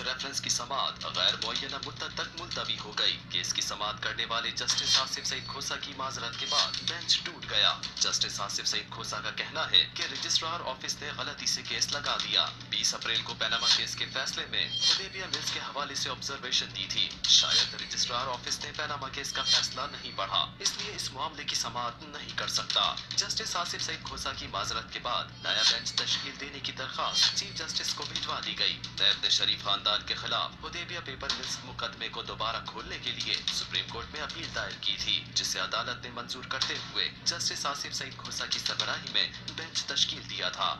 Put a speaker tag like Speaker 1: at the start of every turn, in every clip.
Speaker 1: Reference की समाअत गैर मुअय्यना मुद्दत तक मुलतवी हो गई। केस की समाअत करने वाले जस्टिस आसिफ सईद खोसा की माजरत के बाद बेंच टूट गया। जस्टिस आसिफ सईद खोसा का कहना है कि रजिस्ट्रार ऑफिस ने गलती से केस लगा दिया। 20 अप्रैल को पैनामा केस के फैसले में हुदैबिया मिल्स के हवाले से ऑब्जर्वेशन दी थी। शायद रजिस्ट्रार ऑफिस ने पैनामा केस का फैसला नहीं पढ़ा, इसलिए इस मामले की समाअत नहीं कर सकता। जस्टिस आसिफ सईद खोसा की माजरत के बाद नया बेंच तश्कील देने की दरखास्त चीफ जस्टिस को भिजवा दी गई। नैब ने शरीफ खानदान के खिलाफ हुदैबिया पेपर मिल्स मुकदमे को दोबारा खोलने के लिए सुप्रीम कोर्ट में अपील दायर की थी, जिसे अदालत ने मंजूर करते हुए जस्टिस आसिफ सईद खोसा की सरबराही में बेंच तश्कील दिया था।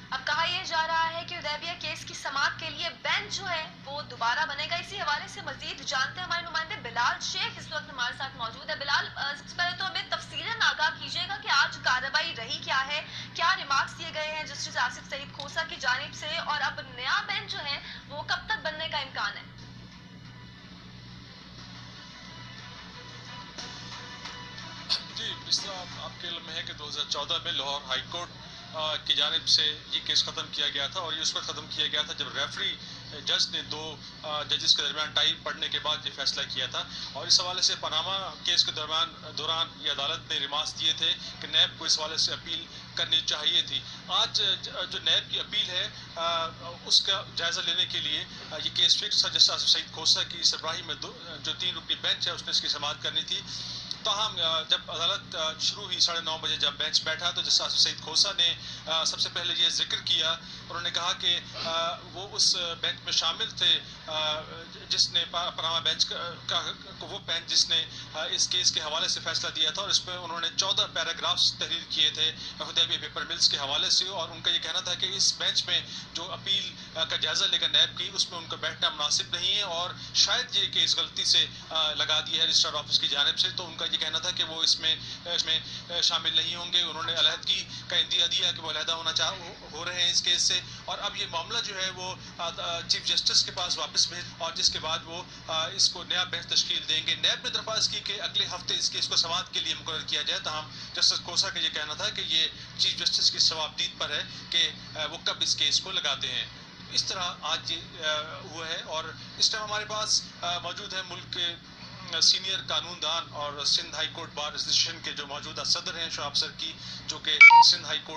Speaker 2: अब कहा यह जा रहा है कि हुदैबिया केस की समाअत के लिए बेंच जो है वो दोबारा बनेगा। इसी हवाले से मजीद जानते हैं हमारे नुमाइंदे बिलाल शेख इस वक्त हमारे साथ मौजूद है। बिलाल, सबसे पहले तो हमें तफसीलन आगाह कीजिएगा कि आज कार्रवाई रही क्या है, क्या रिमार्क्स दिए गए हैं जस्टिस आसिफ सईद खोसा की जानिब से, और अब नया बेंच जो है वो कब तक बनने का इम्कान है?
Speaker 3: जी, इस तरह आपके इल्म में है कि 2014 में लाहौर हाई कोर्ट की जानिब से ये केस ख़त्म किया गया था, और ये उस वक्त ख़त्म किया गया था जब रेफरी जज ने दो जजेस के दरमियान टाई पड़ने के बाद ये फैसला किया था। और इस हवाले से पनामा केस के दौरान ये अदालत ने रिमार्क्स दिए थे कि नैब को इस हवाले से अपील करनी चाहिए थी। आज जो नैब की अपील है उसका जायज़ा लेने के लिए ये केस फिक्स था। जस्टिस आसिफ सईद खोसा की सरबराही में जो 3 रुकनी बेंच है उसने इसकी समाअत करनी थी। ताहम जब अदालत शुरू हुई 9:30 बजे जब बेंच बैठा तो जस्टिस आसिफ सईद खोसा ने सबसे पहले ये जिक्र किया। उन्होंने कहा कि वो उस बेंच में शामिल थे जिसने पनामा बेंच का वो बेंच जिसने इस केस के हवाले से फैसला दिया था, और इस पर उन्होंने 14 पैराग्राफ्स तहरीर किए थे हुदैबिया पेपर मिल्स के हवाले से। और उनका ये कहना था कि इस बेंच में जो अपील का जायज़ा लेकर नैब की उसमें उनका बैठना मुनासिब नहीं है, और शायद ये केस गलती से लगा दिया है रजिस्ट्रार ऑफिस की जानिब से। तो उनका ये कहना था कि वो इसमें शामिल नहीं होंगे। उन्होंने अलहदगी का इंदिया दिया कि वो अलहदा हो रहे हैं इस केस से। और अब ये मामला जो है वो चीफ जस्टिस के पास वापस भेज, और जिसके बाद वो इसको नया बेंच तश्कील देंगे। नैब ने दरख्वास्त की कि अगले हफ्ते इस केस को समाअत के लिए मुकर्रर किया जाए। तमाम जस्टिस खोसा का ये कहना था कि ये चीफ जस्टिस की सवाबदीद पर है कि वो कब इस केस को लगाते हैं। इस तरह आज ये हुआ है, और इस टाइम हमारे पास मौजूद है मुल्क के सीनियर कानूनदान और Sindh high court bar association के जो मौजूदा सदर हैं शोएब सरकी, जो कि सिंध हाई कोर्ट